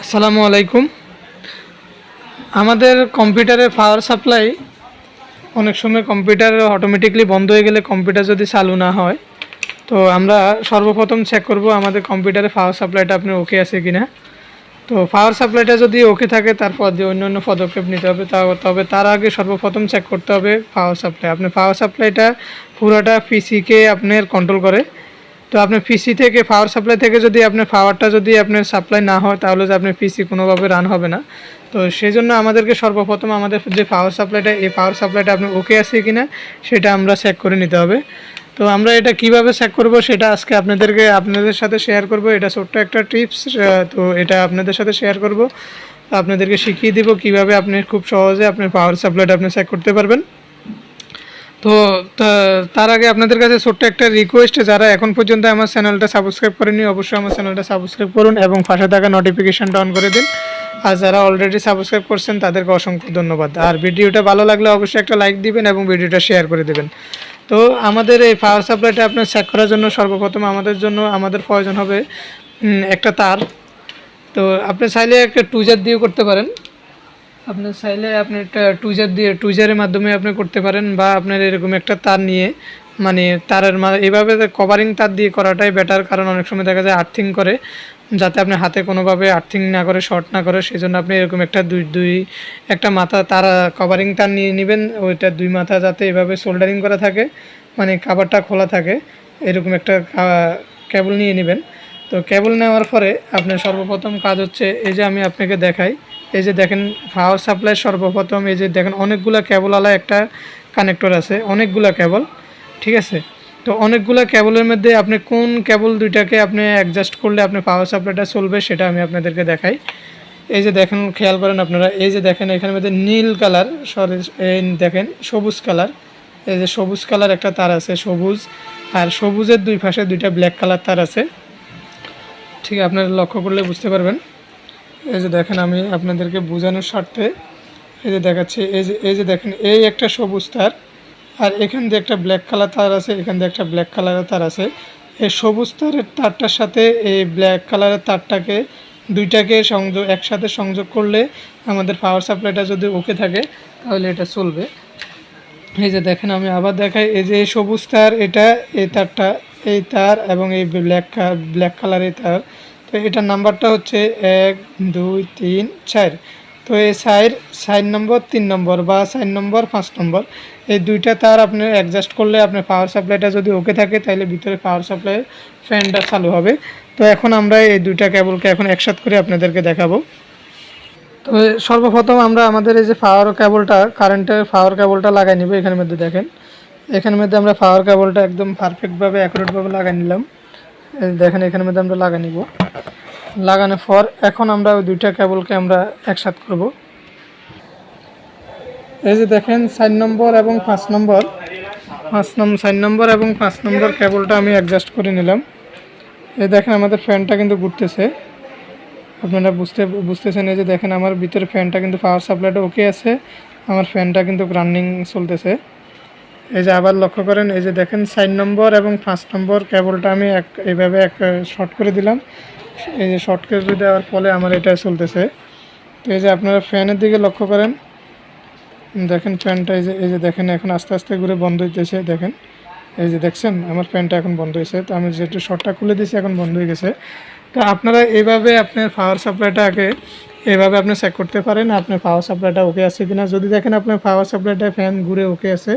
আসসালামু আলাইকুম। আমাদের কম্পিউটারের পাওয়ার সাপ্লাই অনেক সময় কম্পিউটার অটোমেটিকলি বন্ধ হয়ে গেলে কম্পিউটার যদি চালু না হয়, তো আমরা সর্বপ্রথম চেক করব আমাদের কম্পিউটারে পাওয়ার সাপ্লাইটা আপনার ওকে আছে কিনা। তো পাওয়ার সাপ্লাইটা যদি ওকে থাকে তারপর দিয়ে অন্য পদক্ষেপ নিতে হবে। তবে তার আগে সর্বপ্রথম চেক করতে হবে পাওয়ার সাপ্লাই। আপনার পাওয়ার সাপ্লাইটা পুরোটা পিসিকে আপনার কন্ট্রোল করে। তো আপনার পিসি থেকে পাওয়ার সাপ্লাই থেকে যদি আপনার পাওয়ারটা যদি আপনার সাপ্লাই না হয়, তাহলে যে আপনার পিসি কোনোভাবে রান হবে না। তো সেই জন্য আমাদেরকে সর্বপ্রথম আমাদের যে পাওয়ার সাপ্লাইটা, এই পাওয়ার সাপ্লাইটা আপনার ওকে আছে কি না সেটা আমরা চেক করে নিতে হবে। তো আমরা এটা কিভাবে চেক করব সেটা আজকে আপনাদের সাথে শেয়ার করব। এটা ছোট্ট একটা টিপস, তো এটা আপনাদের সাথে শেয়ার করব। আপনাদেরকে শিখিয়ে দিব কিভাবে আপনি খুব সহজে আপনার পাওয়ার সাপ্লাইটা আপনি চেক করতে পারবেন। তো তার আগে আপনাদের কাছে ছোট্ট একটা রিকোয়েস্ট, যারা এখন পর্যন্ত আমার চ্যানেলটা সাবস্ক্রাইব করেনি অবশ্যই আমার চ্যানেলটা সাবস্ক্রাইব করুন এবং পাশে থাকা নোটিফিকেশানটা অন করে দিন। আর যারা অলরেডি সাবস্ক্রাইব করছেন তাদেরকে অসংখ্য ধন্যবাদ। আর ভিডিওটা ভালো লাগলে অবশ্যই একটা লাইক দিবেন এবং ভিডিওটা শেয়ার করে দেবেন। তো আমাদের এই পাওয়ার সাপ্লাইটা আপনার চেক করার জন্য সর্বপ্রথম আমাদের প্রয়োজন হবে একটা তার। তো আপনি চাইলে একটা টুজার দিয়েও করতে পারেন। আপনি চাইলে আপনি একটা টুইজারের মাধ্যমে আপনি করতে পারেন, বা আপনার এরকম একটা তার নিয়ে, মানে এইভাবে কভারিং তার দিয়ে করাটাই বেটার। কারণ অনেক সময় দেখা যায় আর্থিং করে, যাতে আপনি হাতে কোনোভাবে আর্থিং না করে, শর্ট না করে, সেই জন্য আপনি এরকম একটা একটা মাথা তার কভারিং তার নিয়ে নেবেন। ওইটা দুই মাথা যাতে এভাবে সোল্ডারিং করা থাকে, মানে কাভারটা খোলা থাকে, এরকম একটা কেবল নিয়ে নেবেন। তো কেবল নেওয়ার পরে আপনার সর্বপ্রথম কাজ হচ্ছে, এই যে আমি আপনাকে দেখাই, এই যে দেখেন পাওয়ার সাপ্লাই সর্বপ্রথম এই যে দেখেন অনেকগুলো কেবলওয়ালা একটা কানেক্টর আছে, অনেকগুলো কেবল, ঠিক আছে। তো অনেকগুলো কেবলের মধ্যে আপনি কোন কেবল দুইটাকে আপনি অ্যাডজাস্ট করলে আপনি পাওয়ার সাপ্লাইটা চলবে সেটা আমি আপনাদেরকে দেখাই। এই যে দেখেন, খেয়াল করেন আপনারা, এই যে দেখেন এখানের মধ্যে নীল কালার, এই দেখেন সবুজ কালার, এই যে সবুজ কালার একটা তার আছে, সবুজ, আর সবুজের দুই পাশে দুইটা ব্ল্যাক কালার তার আছে, ঠিক আপনারা লক্ষ্য করলে বুঝতে পারবেন। এই যে দেখেন, আমি আপনাদেরকে বোঝানোর স্বার্থে এই যে দেখাচ্ছি, এই যে দেখেন, এই একটা সবুজ তার, আর এখান দিয়ে একটা ব্ল্যাক কালার তার আছে, এখান দিয়ে একটা ব্ল্যাক কালারের তার আছে। এই সবুজ তারের তারটার সাথে এই ব্ল্যাক কালারের তারটাকে দুইটাকে একসাথে সংযোগ করলে আমাদের পাওয়ার সাপ্লাইটা যদি ওকে থাকে তাহলে এটা চলবে। এই যে দেখেন, আমি আবার দেখাই, এই যে সবুজ তার, এটা এই তারটা, এই তার এবং এই ব্ল্যাক কালারের তার। তো এটার নাম্বারটা হচ্ছে 1 2 3 4। তো এই 4 নম্বর 3 নম্বর বা 4 নম্বর 5 নম্বর, এই দুইটা তার আপনি অ্যাডজাস্ট করলে আপনার পাওয়ার সাপ্লাইটা যদি ওকে থাকে তাহলে ভিতরে পাওয়ার সাপ্লাই ফ্যানটা চালু হবে। তো এখন আমরা এই দুইটা কেবলকে এখন একসাথে করে আপনাদেরকে দেখাবো। তো সর্বপ্রথম আমরা আমাদের এই যে কারেন্টের পাওয়ার কেবলটা লাগাই নিব। এখানের মধ্যে দেখেন, এখানের মধ্যে আমরা পাওয়ার কেবলটা একদম পারফেক্টভাবে অ্যাকুরেটভাবে লাগাই নিলাম। দেখেন এখানের মধ্যে আমরা লাগাই নিব। লাগানোর পর এখন আমরা ওই দুইটা কেবলকে আমরা একসাথে করব। এই যে দেখেন 4 নম্বর এবং 5 নম্বর, 4 নম্বর এবং 5 নম্বর কেবলটা আমি অ্যাডজাস্ট করে নিলাম। এই দেখেন আমাদের ফ্যানটা কিন্তু ঘুরতেছে, আপনারা বুঝতেছেন। এই যে দেখেন আমার ভিতরে ফ্যানটা কিন্তু পাওয়ার সাপ্লাইটা ওকে আছে, আমার ফ্যানটা কিন্তু রানিং চলতেছে। এই যে আবার লক্ষ্য করেন, এই যে দেখেন 4 নম্বর এবং 5 নম্বর কেবলটা আমি এইভাবে শর্ট করে দিলাম। এই যে শর্ট করে দেওয়ার ফলে আমার এটা চলতেছে। তো এই যে আপনারা ফ্যানের দিকে লক্ষ্য করেন, দেখেন ফ্যানটা এই যে দেখেন এখন আস্তে আস্তে ঘুরে বন্ধ হইতেছে। দেখেন, এই যে দেখছেন আমার ফ্যানটা এখন বন্ধ হয়েছে। তো আমি যেহেতু শর্টটা খুলে দিয়েছি এখন বন্ধ হয়ে গেছে। তো আপনারা এইভাবে আপনার পাওয়ার সাপ্লাইটাকে এইভাবে আপনি চেক করতে পারেন আপনার পাওয়ার সাপ্লাইটা ওকে আছে কিনা। যদি দেখেন আপনার পাওয়ার সাপ্লাইটা ফ্যান ঘুরে ওকে আছে,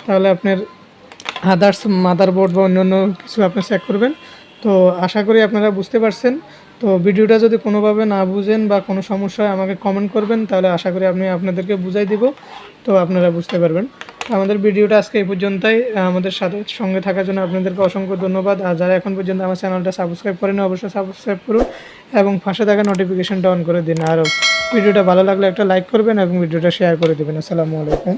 তাহলে আপনার আদার্স মাদারবোর্ড বা অন্য কিছু আপনি চেক করবেন। তো আশা করি আপনারা বুঝতে পারছেন। তো ভিডিওটা যদি কোনোভাবে না বুঝেন বা কোনো সমস্যা হয় আমাকে কমেন্ট করবেন, তাহলে আশা করি আমি আপনাদেরকে বুঝাই দিব, তো আপনারা বুঝতে পারবেন। আমাদের ভিডিওটা আজকে এই পর্যন্তই। আমাদের সঙ্গে থাকার জন্য আপনাদেরকে অসংখ্য ধন্যবাদ। আর যারা এখন পর্যন্ত আমার চ্যানেলটা সাবস্ক্রাইব করেন অবশ্যই সাবস্ক্রাইব করুন এবং পাশে থাকা নোটিফিকেশনটা অন করে দিন। আর ভিডিওটা ভালো লাগলে একটা লাইক করবেন এবং ভিডিওটা শেয়ার করে দেবেন। আসসালামু আলাইকুম।